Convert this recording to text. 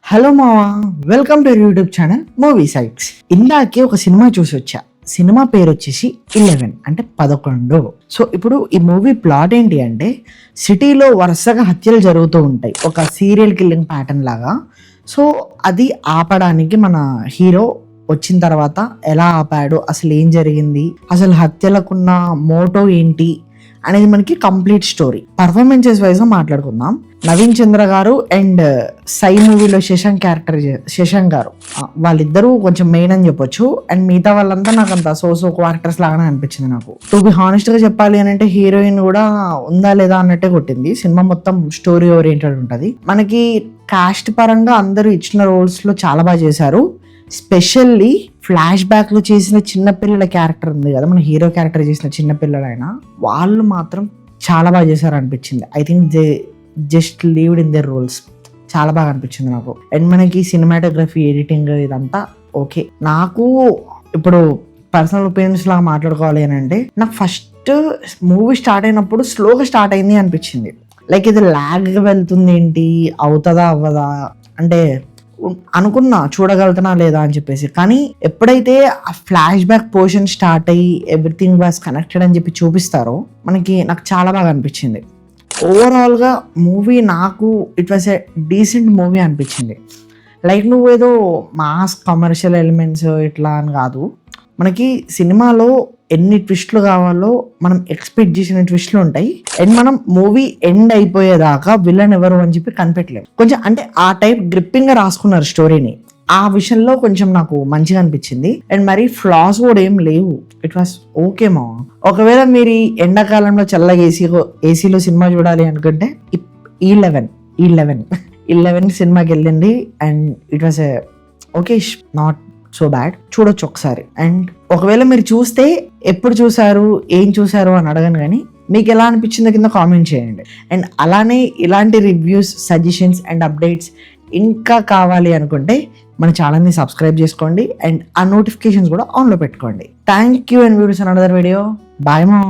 Hello మావా, welcome to YouTube channel movie sites. ఇందాకే ఒక సినిమా చూసి వచ్చా. సినిమా పేరు వచ్చేసి 11 అంటే 11. సో ఇప్పుడు ఈ మూవీ ప్లాట్ ఏంటి అంటే, సిటీలో వరుసగా హత్యలు జరుగుతూ ఉంటాయి, ఒక సీరియల్ కిల్లింగ్ ప్యాటర్న్ లాగా. సో అది ఆపడానికి మన హీరో వచ్చిన తర్వాత ఎలా ఆపాడు, అసలు ఏం జరిగింది, అసలు హత్యలకున్న మోటో ఏంటి అనేది మనకి కంప్లీట్ స్టోరీ. పర్ఫార్మెన్సెస్ వైజ్ మాట్లాడుకుందాం. నవీన్ చంద్ర గారు అండ్ సై మూవీలో శశాంక్ గారు, వాళ్ళిద్దరూ కొంచెం మెయిన్ అని చెప్పొచ్చు. అండ్ మిగతా వాళ్ళంతా నాకు అంత సో క్యారెక్టర్స్ లాగానే అనిపించింది. నాకు టు బి హానెస్ట్ గా చెప్పాలి అని అంటే, హీరోయిన్ కూడా ఉందా లేదా అన్నట్టే కొట్టింది. సినిమా మొత్తం స్టోరీ ఓరియంటెడ్ ఉంటుంది. మనకి కాస్ట్ పరంగా అందరూ ఇచ్చిన రోల్స్ లో చాలా బాగా చేశారు. స్పెషల్లీ ఫ్లాష్ బ్యాక్ లో చేసిన చిన్నపిల్లల క్యారెక్టర్ ఉంది కదా, మన హీరో క్యారెక్టర్ చేసిన చిన్నపిల్లలైనా వాళ్ళు మాత్రం చాలా బాగా చేశారు అనిపించింది. I think they just lived in their roles. చాలా బాగా అనిపించింది నాకు. అండ్ మనకి సినిమాటోగ్రఫీ, ఎడిటింగ్ ఇదంతా ఓకే. నాకు ఇప్పుడు పర్సనల్ ఒపీనియన్స్ లాగా మాట్లాడుకోవాలి అని అంటే, నాకు ఫస్ట్ మూవీ స్టార్ట్ అయినప్పుడు స్లోగా స్టార్ట్ అయింది అనిపించింది. లైక్ ఇది ల్యాగ్గా వెళ్తుంది ఏంటి, అవుతుందా అవ్వదా అంటే అనుకున్నా, చూడగలుగుతున్నా లేదా అని చెప్పేసి. కానీ ఎప్పుడైతే ఆ ఫ్లాష్ బ్యాక్ పోర్షన్ స్టార్ట్ అయ్యి ఎవ్రీథింగ్ వాస్ కనెక్టెడ్ అని చెప్పి చూపిస్తారో నాకు చాలా బాగా అనిపించింది. ఓవరాల్గా మూవీ నాకు it was a decent movie అనిపించింది. లైక్ నువ్వు ఏదో మాస్ కమర్షియల్ ఎలిమెంట్స్ ఇట్లా అని కాదు, మనకి సినిమాలో ఎన్ని ట్విస్ట్లు కావాలో మనం ఎక్స్పెక్ట్ చేసిన ట్విస్ట్లు ఉంటాయి. అండ్ మనం మూవీ ఎండ్ అయిపోయేదాకా విలన్ ఎవరు అని చెప్పి కనిపెట్టలేము. కొంచెం అంటే ఆ టైప్ గ్రిప్పింగ్ గా రాసుకున్నారు స్టోరీని. ఆ విషయంలో కొంచెం నాకు మంచిగా అనిపించింది. అండ్ మరి ఫ్లాస్ కూడా ఏం లేవు. ఇట్ వాస్ ఓకే మా. ఒకవేళ మీరు ఈ ఎండాకాలంలో చల్లగా ఏసీలో సినిమా చూడాలి అనుకుంటే 11 సినిమాకి వెళ్ళింది. And it was okay, not so bad. చూడొచ్చు ఒకసారి. అండ్ ఒకవేళ మీరు చూస్తే ఎప్పుడు చూసారు, ఏం చూసారు అని అడగను, కానీ మీకు ఎలా అనిపించిందో కింద కామెంట్ చేయండి. అండ్ అలానే ఇలాంటి రివ్యూస్, సజెషన్స్ అండ్ అప్డేట్స్ ఇంకా కావాలి అనుకుంటే మన ఛానల్ని సబ్స్క్రైబ్ చేసుకోండి. అండ్ ఆ నోటిఫికేషన్స్ కూడా ఆన్లో పెట్టుకోండి. Thank you and videos on another video. Bye మా.